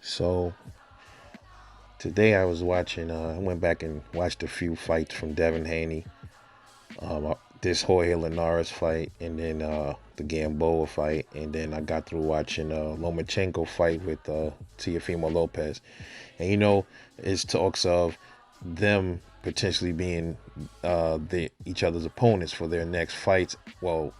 So today I was watching. I went back and watched a few fights from Devin Haney. This Jorge Linares fight, and then the Gamboa fight, and then I got through watching Lomachenko fight with Teofimo Lopez. And it's talks of them potentially being each other's opponents for their next fights. Well,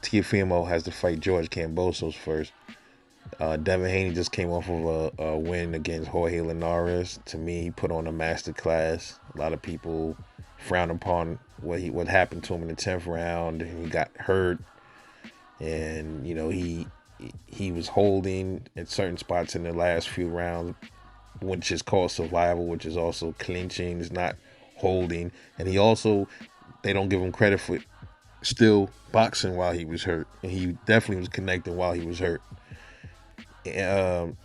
Teofimo has to fight George Kambosos first. Devin Haney just came off of a win against Jorge Linares. To me, he put on a master class. A lot of people frown upon what happened to him in the 10th round. He got hurt, and he was holding at certain spots in the last few rounds, which is called survival, which is also clinching. Is not holding, and they don't give him credit for still boxing while he was hurt, and he definitely was connecting while he was hurt. Um,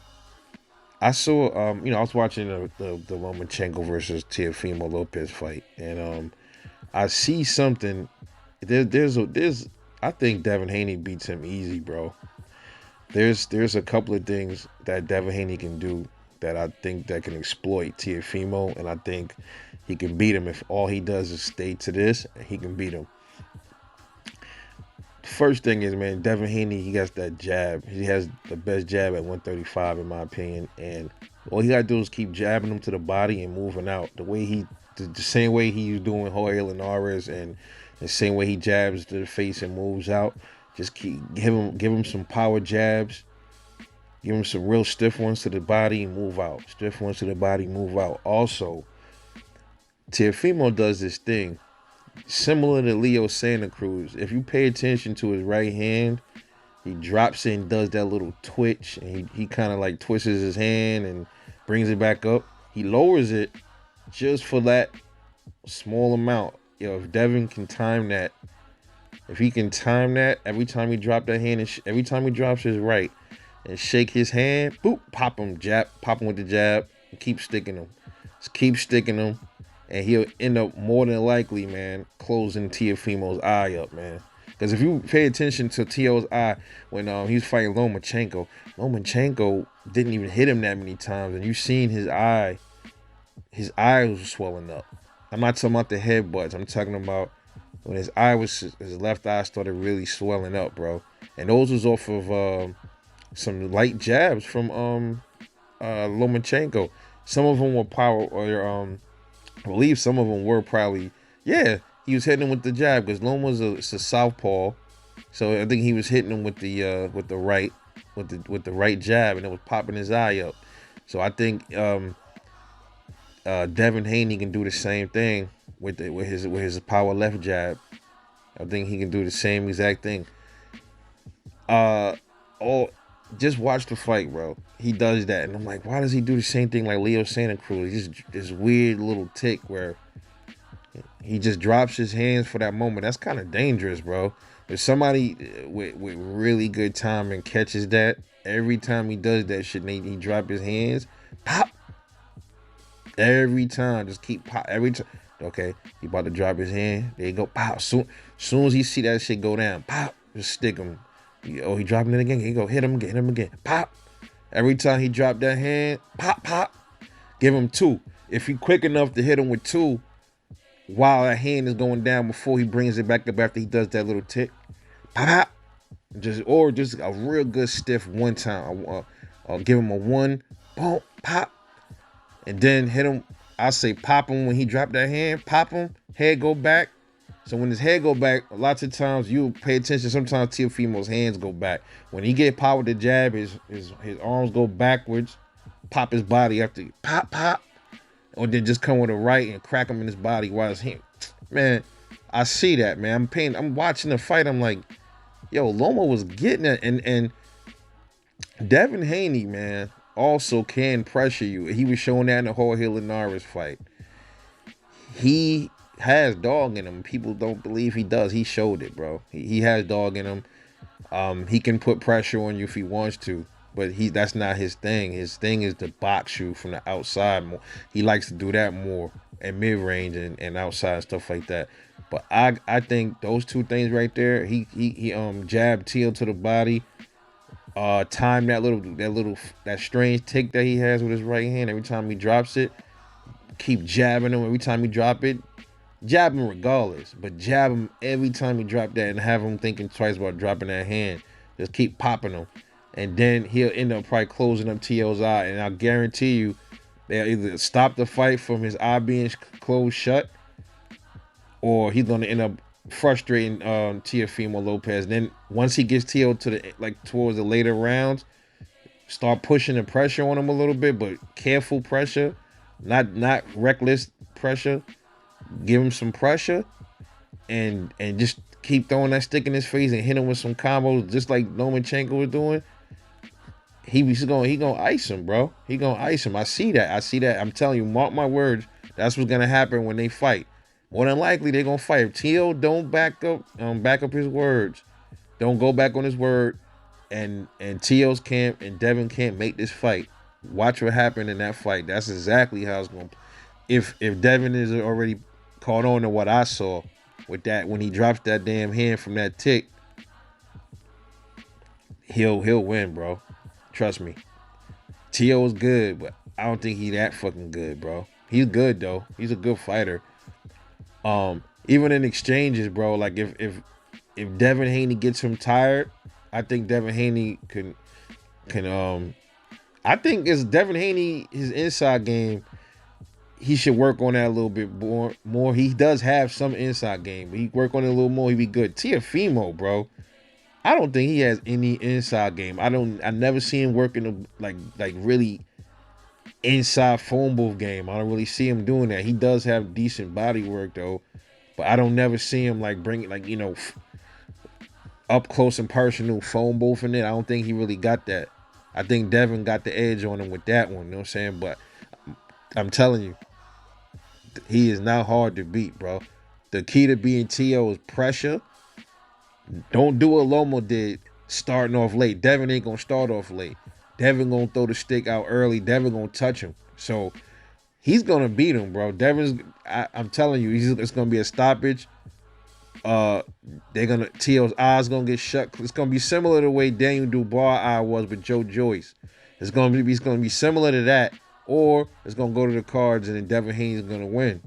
I saw, I was watching the Lomachenko versus Teofimo Lopez fight, and I see something. There's I think Devin Haney beats him easy, bro. There's a couple of things that Devin Haney can do that I think that can exploit Teofimo, and I think he can beat him if all he does is stay to this. He can beat him. First thing is, man, Devin Haney, he got that jab. He has the best jab at 135, in my opinion. And all he gotta do is keep jabbing him to the body and moving out. The same way he was doing Jorge Linares, and the same way he jabs to the face and moves out. Just give him some power jabs. Give him some real stiff ones to the body and move out. Stiff ones to the body, move out. Also, Teofimo does this thing similar to Leo Santa Cruz. If you pay attention to his right hand, he drops it and does that little twitch, and he kind of like twists his hand and brings it back up. He lowers it just for that small amount. If Devin can time that, if he can time that, every time he drop that hand, and every time he drops his right and shake his hand, boop, pop him with the jab, and keep sticking him. Just keep sticking him, and he'll end up more than likely, man, closing Teofimo's eye up, man. Because if you pay attention to Tio's eye when he was fighting Lomachenko didn't even hit him that many times, and you seen his eye was swelling up. I'm not talking about the headbutts. I'm talking about when his left eye started really swelling up, bro. And those was off of some light jabs from Lomachenko. Some of them were power, or I believe some of them were probably, yeah, he was hitting him with the jab because Loma's a southpaw, so I think he was hitting him with the right jab, and it was popping his eye up. So I think Devin Haney can do the same thing with his power left jab. I think he can do the same exact thing. Uh, oh, just watch the fight, bro. He does that, and I'm like, why does he do the same thing like Leo Santa Cruz? Just this weird little tick where he just drops his hands for that moment. That's kind of dangerous, bro. If somebody with really good timing catches that, every time he does that shit, and he drop his hands, pop. Every time, just keep pop. Every time. Okay, he about to drop his hand. There you go, pop. Soon as he see that shit go down, pop. Just stick him. Oh, he dropping it again. Here you go, hit him again. Pop. Every time he drop that hand, pop, pop. Give him two. If he quick enough to hit him with two, while that hand is going down before he brings it back up after he does that little tick, pop, pop. Just a real good stiff one time. I'll give him a one, boom, pop, and then hit him. I say pop him when he drop that hand. Pop him, head go back. So when his head go back, lots of times you pay attention. Sometimes Teofimo's hands go back. When he get power to jab, his arms go backwards. Pop his body after pop, or then just come with a right and crack him in his body while his hand. Man, I see that, man. I'm watching the fight. I'm like, yo, Loma was getting it, and Devin Haney, man, also can pressure you. He was showing that in the Jorge Linares fight. He has dog in him. People don't believe he does. He showed it, bro. He has dog in him. He can put pressure on you if he wants to, but that's not his thing. His thing is to box you from the outside more. He likes to do that more at mid range and outside stuff like that. But I think those two things right there. He jabbed Teal to the body. Time that strange tick that he has with his right hand. Every time he drops it, keep jabbing him. Every time he drop it, jab him regardless, but jab him every time he drop that and have him thinking twice about dropping that hand. Just keep popping him, and then he'll end up probably closing up T.O.'s eye. And I guarantee you, they'll either stop the fight from his eye being closed shut, or he's gonna end up frustrating Teofimo Lopez. Then once he gets T.O. to the towards the later rounds, start pushing the pressure on him a little bit, but careful pressure, not reckless pressure. Give him some pressure, and just keep throwing that stick in his face and hit him with some combos, just like Lomachenko was doing. He gonna ice him, bro. He gonna ice him. I see that. I'm telling you, mark my words. That's what's gonna happen when they fight. More than likely, they're gonna fight. If T.O. don't back up his words, don't go back on his word, and T.O.'s camp and Devin can't make this fight. Watch what happened in that fight. That's exactly how it's going. If Devin is already caught on to what I saw with that when he drops that damn hand from that tick, he'll win, bro. Trust me. T.O. is good, but I don't think he that fucking good, bro. He's good though. He's a good fighter. Even in exchanges, bro. Like if Devin Haney gets him tired, I think Devin Haney can I think it's Devin Haney, his inside game, he should work on that a little bit more. He does have some inside game, but he work on it a little more, he'd be good. Teofimo, bro, I don't think he has any inside game. I never see him working like really inside phone booth game. I don't really see him doing that. He does have decent body work though, but I don't never see him like bringing up close and personal phone booth in it. I don't think he really got that. I think Devin got the edge on him with that one. You know what I'm saying? But I'm telling you, he is not hard to beat, bro. The key to being T.O. is pressure. Don't do what Loma did starting off late. Devin ain't gonna start off late. Devin gonna throw the stick out early. Devin gonna touch him. So he's gonna beat him, bro. I'm telling you, it's gonna be a stoppage. T.O.'s eyes gonna get shut. It's gonna be similar to the way Daniel Dubois' eye was with Joe Joyce. It's gonna be similar to that, or it's gonna go to the cards and then Devin Haney's gonna win.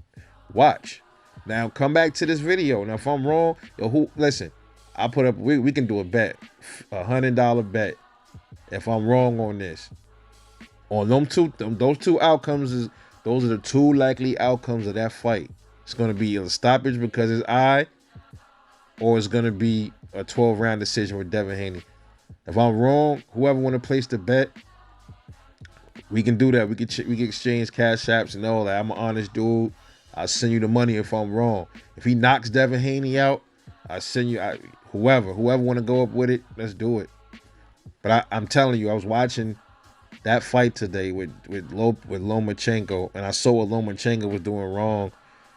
Watch. Now come back to this video. Now if I'm wrong, listen, I put up. We can do a bet, $100 bet. If I'm wrong on this, on those two outcomes those are the two likely outcomes of that fight. It's gonna be a stoppage because his eye, or it's gonna be a 12-round decision with Devin Haney. If I'm wrong, whoever want to place the bet, we can do that. We can exchange cash apps and all that. I'm an honest dude. I'll send you the money if I'm wrong. If he knocks Devin Haney out, I'll send you whoever want to go up with it. Let's do it. But I'm telling you, I was watching that fight today with Lomachenko, and I saw what Lomachenko was doing wrong.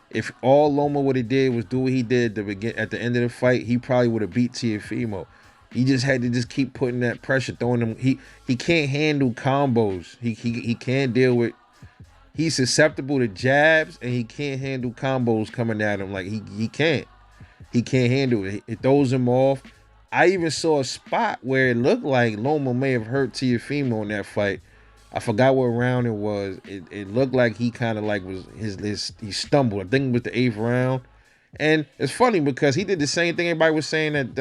If all Loma would have did was do what he did at the end of the fight, he probably would have beat Teofimo. He just had to just keep putting that pressure, throwing him. He can't handle combos. He can't deal with. He's susceptible to jabs, and he can't handle combos coming at him. Like he can't. He can't handle it. It throws him off. I even saw a spot where it looked like Loma may have hurt Teofimo in that fight. I forgot what round it was. It looked like he kind of like was he stumbled. I think it was the 8th round. And it's funny because he did the same thing everybody was saying that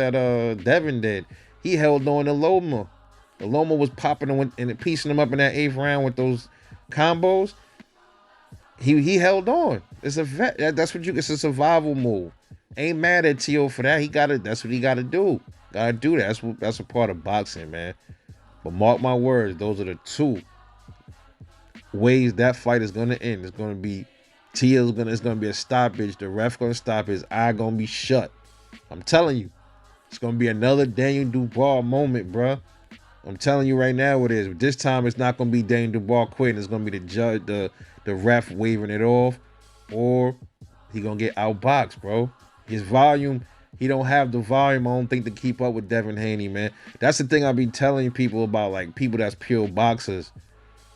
Devin did. He held on to Loma. The Loma was popping him and piecing him up in that 8th round with those combos. He held on. It's it's a survival move. Ain't mad at T.O. for that. That's what he gotta do. Gotta do that. That's a part of boxing, man. But mark my words, those are the two ways that fight is gonna end. It's gonna be it's gonna be a stoppage. The ref gonna stop his eye, gonna be shut. I'm telling you, it's gonna be another Daniel Dubois moment, bruh. I'm telling you right now it is. But this time it's not gonna be Daniel Dubois quitting. It's gonna be the judge, the ref waving it off, or he gonna get outboxed, bro. His volume, he don't have the volume, I don't think, to keep up with Devin Haney, man. That's the thing I be telling people about, like, people that's pure boxers.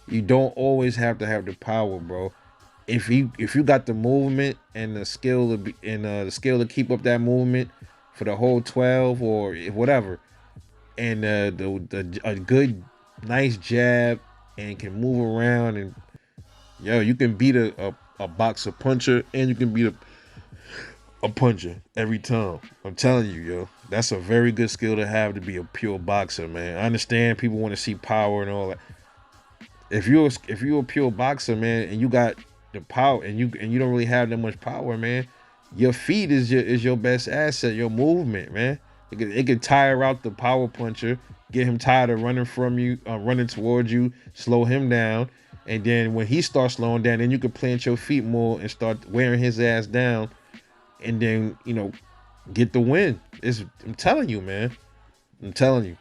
You don't always have to have the power, bro. If you got the movement and the skill to keep up that movement for the whole 12 or whatever, and a good, nice jab, and can move around. And yo, you can beat a boxer puncher, and you can beat a puncher every time. I'm telling you, yo, that's a very good skill to have to be a pure boxer, man. I understand people want to see power and all that. If you're a pure boxer, man, and you got the power, and you don't really have that much power, man, your feet is your best asset. Your movement, man. It could tire out the power puncher, get him tired of running from you, running towards you, slow him down, and then when he starts slowing down, then you can plant your feet more and start wearing his ass down, and then get the win. I'm telling you, man. I'm telling you.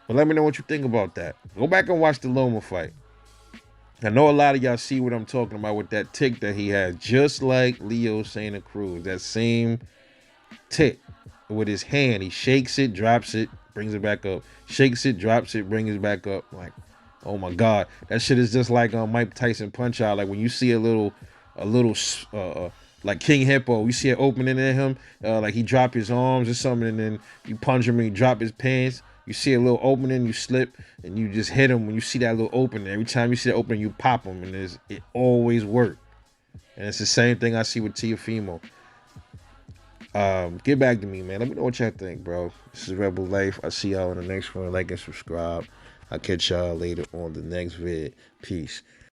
But let me know what you think about that. Go back and watch the Loma fight. I know a lot of y'all see what I'm talking about with that tick that he had, just like Leo Santa Cruz. That same tick with his hand. He shakes it, drops it, brings it back up. Shakes it, drops it, brings it back up. Like, oh my God. That shit is just like Mike Tyson punch out. Like when you see a little like King Hippo, you see an opening in him, like he drop his arms or something, and then you punch him and he drop his pants. You see a little opening, you slip, and you just hit him when you see that little opening. Every time you see that opening, you pop him, and it always works. And it's the same thing I see with Teofimo. Get back to me, man. Let me know what y'all think, bro. This is Rebel Life. I'll see y'all in the next one. Like and subscribe. I'll catch y'all later on the next vid. Peace.